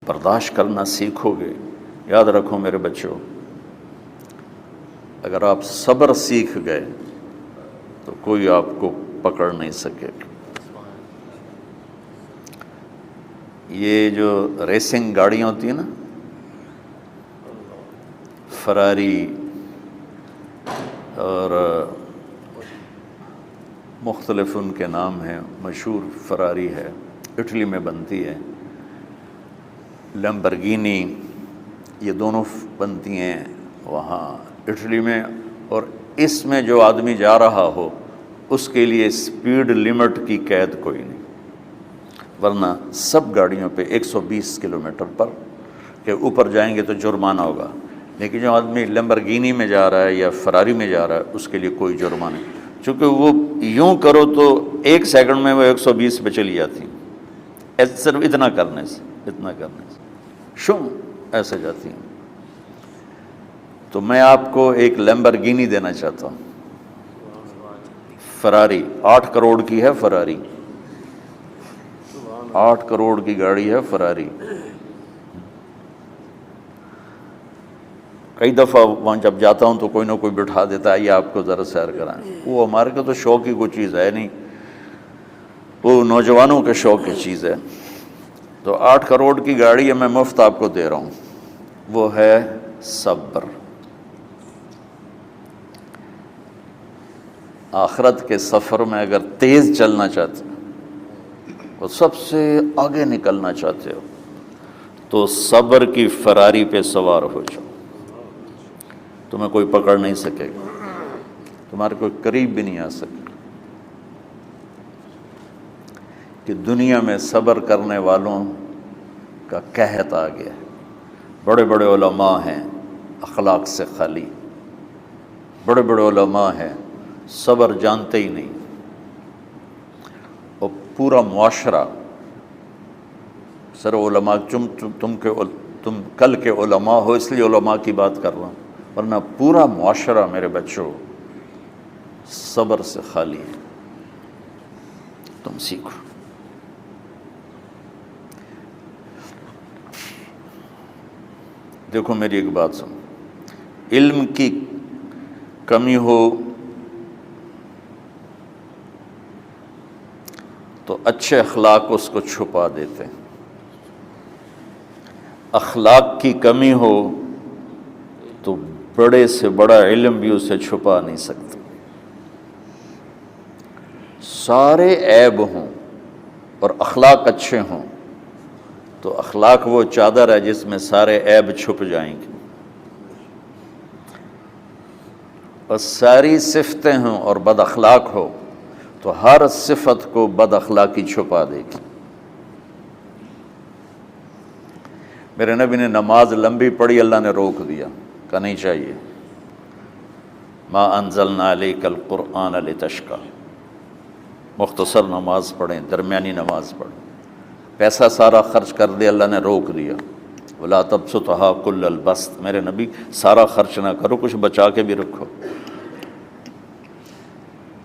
برداشت کرنا سیکھو گے. یاد رکھو میرے بچوں، اگر آپ صبر سیکھ گئے تو کوئی آپ کو پکڑ نہیں سکے گا. یہ جو ریسنگ گاڑیاں ہوتی ہیں نا، فراری اور مختلف ان کے نام ہیں، مشہور فراری ہے، اٹلی میں بنتی ہے. لیمبرگینی، یہ دونوں بنتی ہیں وہاں اٹلی میں. اور اس میں جو آدمی جا رہا ہو اس کے لیے سپیڈ لمٹ کی قید کوئی نہیں، ورنہ سب گاڑیوں پہ 120 کلومیٹر پر کہ اوپر جائیں گے تو جرمانہ ہوگا. لیکن جو آدمی لیمبرگینی میں جا رہا ہے یا فراری میں جا رہا ہے اس کے لیے کوئی جرمانہ نہیں، چونکہ وہ یوں کرو تو 1 سیکنڈ میں وہ 120 پہ چلی جاتی ہیں، صرف اتنا کرنے سے شم ایسے جاتی ہیں. تو میں آپ کو ایک لیمبرگینی دینا چاہتا ہوں، فراری 8 کروڑ کی ہے. فراری 8 کروڑ کی گاڑی ہے فراری. کئی دفعہ وہاں جب جاتا ہوں تو کوئی نہ کوئی بٹھا دیتا ہے، یہ آپ کو ذرا سیر کرائیں. وہ ہمارے کو تو شوق کی کوئی چیز ہے نہیں، وہ نوجوانوں کے شوق کی چیز ہے. تو 8 کروڑ کی گاڑی ہے، میں مفت آپ کو دے رہا ہوں، وہ ہے صبر. آخرت کے سفر میں اگر تیز چلنا چاہتے اور سب سے آگے نکلنا چاہتے ہو تو صبر کی فراری پہ سوار ہو جاؤ. تمہیں کوئی پکڑ نہیں سکے گا، تمہارے کوئی قریب بھی نہیں آ سکے گا. کہ دنیا میں صبر کرنے والوں کا قحط آ گیا ہے. بڑے بڑے علماء ہیں اخلاق سے خالی، بڑے بڑے علماء ہیں صبر جانتے ہی نہیں. اور پورا معاشرہ سر علماء، تم کل کے علماء ہو اس لیے علماء کی بات کر رہا ہوں، ورنہ پورا معاشرہ میرے بچوں صبر سے خالی ہے. تم سیکھو. دیکھو میری ایک بات سنو، علم کی کمی ہو تو اچھے اخلاق اس کو چھپا دیتے ہیں، اخلاق کی کمی ہو تو بڑے سے بڑا علم بھی اسے چھپا نہیں سکتا. سارے عیب ہوں اور اخلاق اچھے ہوں تو اخلاق وہ چادر ہے جس میں سارے عیب چھپ جائیں گے. اور ساری صفتیں ہوں اور بد اخلاق ہو تو ہر صفت کو بد اخلاقی چھپا دے گی. میرے نبی نے نماز لمبی پڑھی، اللہ نے روک دیا، کہا نہیں چاہیے. ما انزلنا علیک القرآن لتشقی، مختصر نماز پڑھیں، درمیانی نماز پڑھیں. پیسہ سارا خرچ کر دے، اللہ نے روک دیا. ولا تبسطها کل البسط، میرے نبی سارا خرچ نہ کرو، کچھ بچا کے بھی رکھو.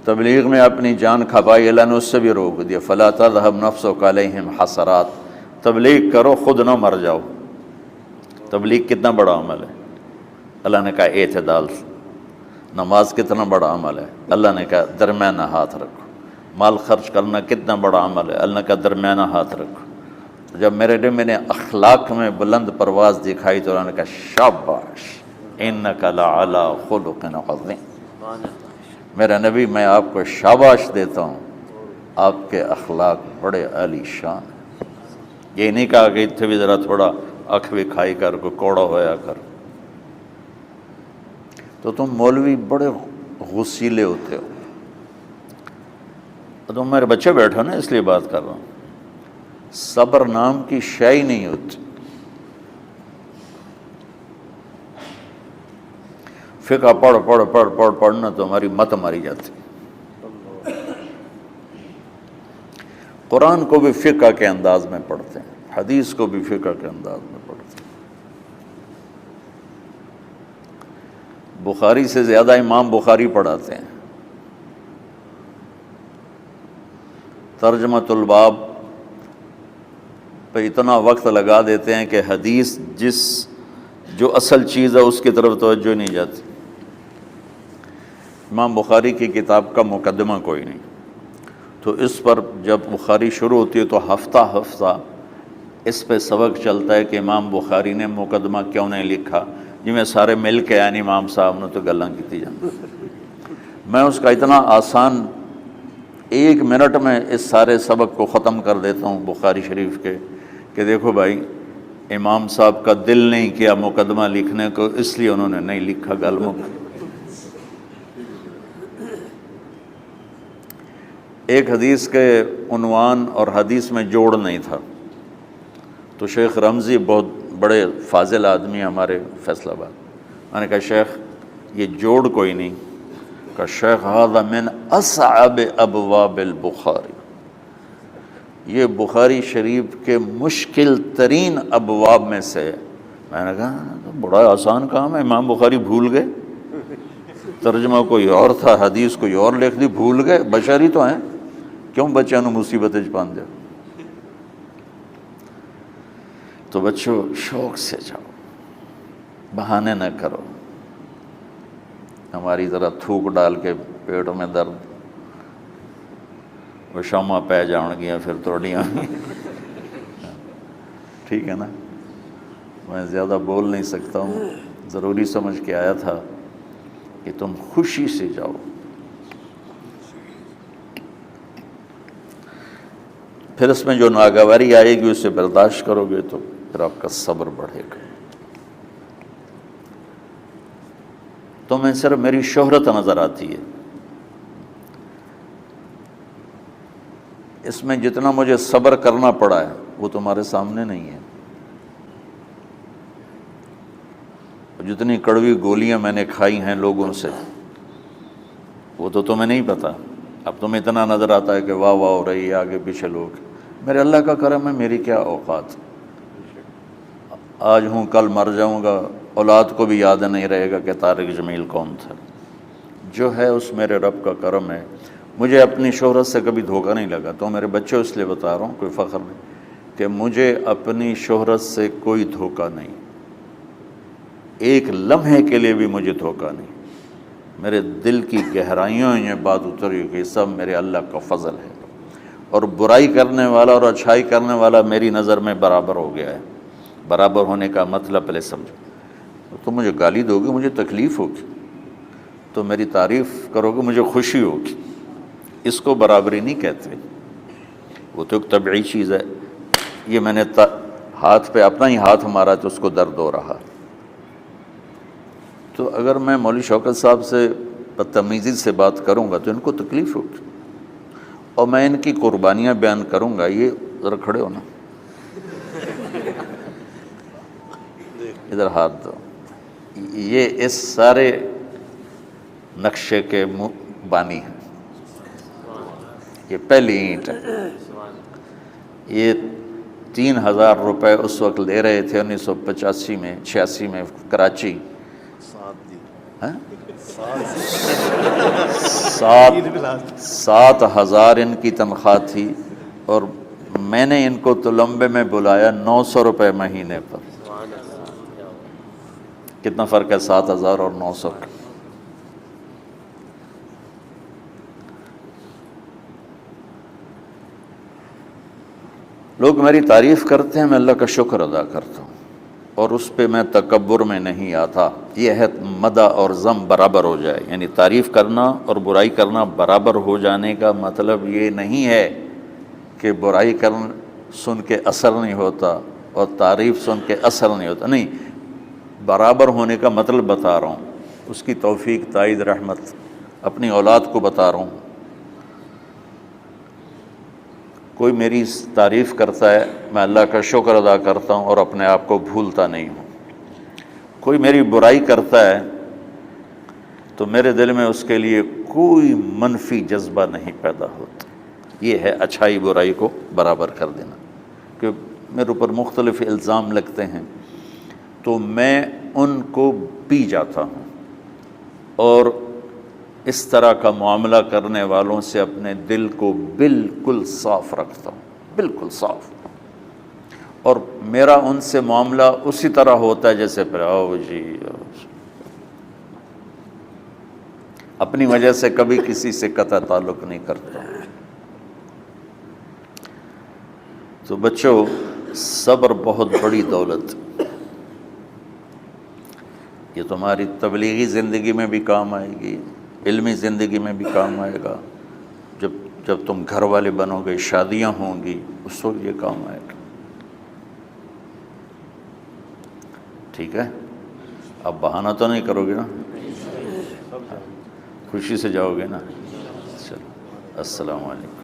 تبلیغ میں اپنی جان کھپائی، اللہ نے اس سے بھی روک دیا. فلا تذهب نفسك علیہم حسرات، تبلیغ کرو خود نہ مر جاؤ. تبلیغ کتنا بڑا عمل ہے، اللہ نے کہا اعتدال. نماز کتنا بڑا عمل ہے، اللہ نے کہا درمیانہ ہاتھ رکھو. مال خرچ کرنا کتنا بڑا عمل ہے، اللہ نے کہا درمیانہ ہاتھ رکھو. جب میرے دل میں نے اخلاق میں بلند پرواز دکھائی تو اللہ نے کہا شاباش انک لعلی خلق عظیم. میرا نبی میں آپ کو شاباش دیتا ہوں، آپ کے اخلاق بڑے عالی شان ہیں. یہ نہیں کہا کہ اتنے بھی ذرا تھوڑا اکھ بھی کھائی کر، کوئی کوڑا ہویا کر. تو تم مولوی بڑے غسیلے ہوتے ہو. تم میرے بچے بیٹھو نا، اس لیے بات کر رہا ہوں. صبر نام کی شے ہی نہیں ہوتی. فقہ پڑھنا تو ہماری مت ماری جاتی. قرآن کو بھی فقہ کے انداز میں پڑھتے ہیں، حدیث کو بھی فقہ کے انداز میں پڑھتے ہیں. بخاری سے زیادہ امام بخاری پڑھاتے ہیں. ترجمۃ الباب پہ اتنا وقت لگا دیتے ہیں کہ حدیث جو اصل چیز ہے اس کی طرف توجہ نہیں جاتی۔ امام بخاری کی کتاب کا مقدمہ کوئی نہیں، تو اس پر جب بخاری شروع ہوتی ہے تو ہفتہ ہفتہ اس پہ سبق چلتا ہے کہ امام بخاری نے مقدمہ کیوں نہیں لکھا، جی میں سارے مل کے یعنی امام صاحب نے تو گلاں کی جان۔ میں اس کا اتنا آسان 1 منٹ میں اس سارے سبق کو ختم کر دیتا ہوں بخاری شریف کے، کہ دیکھو بھائی امام صاحب کا دل نہیں کیا مقدمہ لکھنے کو، اس لیے انہوں نے نہیں لکھا، گل مک۔ ایک حدیث کے عنوان اور حدیث میں جوڑ نہیں تھا، تو شیخ رمزی بہت بڑے فاضل آدمی ہمارے فیصل آباد، میں نے کہا شیخ یہ جوڑ کوئی نہیں، کہا شیخ ھذا من اصعب ابواب البخاری، یہ بخاری شریف کے مشکل ترین ابواب میں سے۔ میں نے کہا بڑا آسان کام ہے، امام بخاری بھول گئے، ترجمہ کوئی اور تھا، حدیث کوئی اور لکھ دی، بھول گئے، بشر ہی تو ہیں، کیوں بچوں نے مصیبت پان دیا۔ تو بچوں شوق سے جاؤ، بہانے نہ کرو، ہماری ذرا تھوک ڈال کے پیٹ میں درد، وہ شامہ پہ جاؤں گیا پھر توڑیاں، ٹھیک ہے نا۔ میں زیادہ بول نہیں سکتا ہوں، ضروری سمجھ کے آیا تھا کہ تم خوشی سے جاؤ۔ پھر اس میں جو ناگواری آئے گی اسے برداشت کرو گے تو پھر آپ کا صبر بڑھے گا۔ تو میں صرف میری شہرت نظر آتی ہے، اس میں جتنا مجھے صبر کرنا پڑا ہے وہ تمہارے سامنے نہیں ہے، جتنی کڑوی گولیاں میں نے کھائی ہیں لوگوں سے وہ تو تمہیں نہیں پتا۔ اب تمہیں اتنا نظر آتا ہے کہ واہ واہ ہو رہی ہے آگے پیچھے لوگ، میرے اللہ کا کرم ہے، میری کیا اوقات، آج ہوں کل مر جاؤں گا، اولاد کو بھی یاد نہیں رہے گا کہ طارق جمیل کون تھا۔ جو ہے اس میرے رب کا کرم ہے، مجھے اپنی شہرت سے کبھی دھوکہ نہیں لگا۔ تو میرے بچوں اس لیے بتا رہا ہوں، کوئی فخر نہیں، کہ مجھے اپنی شہرت سے کوئی دھوکہ نہیں، ایک لمحے کے لیے بھی مجھے دھوکہ نہیں۔ میرے دل کی گہرائیوں یہ بات اتری کہ سب میرے اللہ کا فضل ہے، اور برائی کرنے والا اور اچھائی کرنے والا میری نظر میں برابر ہو گیا ہے۔ برابر ہونے کا مطلب پہلے سمجھو، تو مجھے گالی دو گے مجھے تکلیف ہوگی، تو میری تعریف کرو گے مجھے خوشی ہوگی، اس کو برابری نہیں کہتے، وہ تو ایک طبعی چیز ہے۔ یہ میں نے ہاتھ پہ اپنا ہی ہاتھ مارا تو اس کو درد ہو رہا، تو اگر میں مولوی شوکت صاحب سے بدتمیزی سے بات کروں گا تو ان کو تکلیف ہوگی، اور میں ان کی قربانیاں بیان کروں گا۔ یہ ذرا کھڑے ہونا، ادھر ہاتھ دو، یہ اس سارے نقشے کے بانی ہیں، یہ پہلی اینٹ ہے۔ یہ 3000 روپے اس وقت لے رہے تھے 1985 میں 86 میں کراچی، 7,000 ان کی تنخواہ تھی، اور میں نے ان کو تلمبے میں بلایا 900 روپے مہینے پر۔ کتنا فرق ہے 7,000 اور 900 کا؟ لوگ میری تعریف کرتے ہیں، میں اللہ کا شکر ادا کرتا ہوں، اور اس پہ میں تکبر میں نہیں آتا۔ یہ ہے مدح اور ذم برابر ہو جائے، یعنی تعریف کرنا اور برائی کرنا برابر ہو جانے کا مطلب یہ نہیں ہے کہ برائی سن کے اثر نہیں ہوتا اور تعریف سن کے اثر نہیں ہوتا، نہیں، برابر ہونے کا مطلب بتا رہا ہوں، اس کی توفیق، تائید، رحمت اپنی اولاد کو بتا رہا ہوں۔ کوئی میری تعریف کرتا ہے میں اللہ کا شکر ادا کرتا ہوں اور اپنے آپ کو بھولتا نہیں ہوں، کوئی میری برائی کرتا ہے تو میرے دل میں اس کے لیے کوئی منفی جذبہ نہیں پیدا ہوتا۔ یہ ہے اچھائی برائی کو برابر کر دینا۔ کہ میرے اوپر مختلف الزام لگتے ہیں تو میں ان کو پی جاتا ہوں، اور اس طرح کا معاملہ کرنے والوں سے اپنے دل کو بالکل صاف رکھتا ہوں، بالکل صاف، اور میرا ان سے معاملہ اسی طرح ہوتا ہے جیسے پھر آؤ جی اپنی وجہ سے کبھی کسی سے قطع تعلق نہیں کرتا۔ تو بچوں، صبر بہت بڑی دولت، یہ تمہاری تبلیغی زندگی میں بھی کام آئے گی، علمی زندگی میں بھی کام آئے گا، جب تم گھر والے بنو گے، شادیاں ہوں گی، اس وقت یہ کام آئے گا۔ ٹھیک ہے، اب بہانہ تو نہیں کرو گے نا، خوشی سے جاؤ گے نا؟ چلو، السلام علیکم۔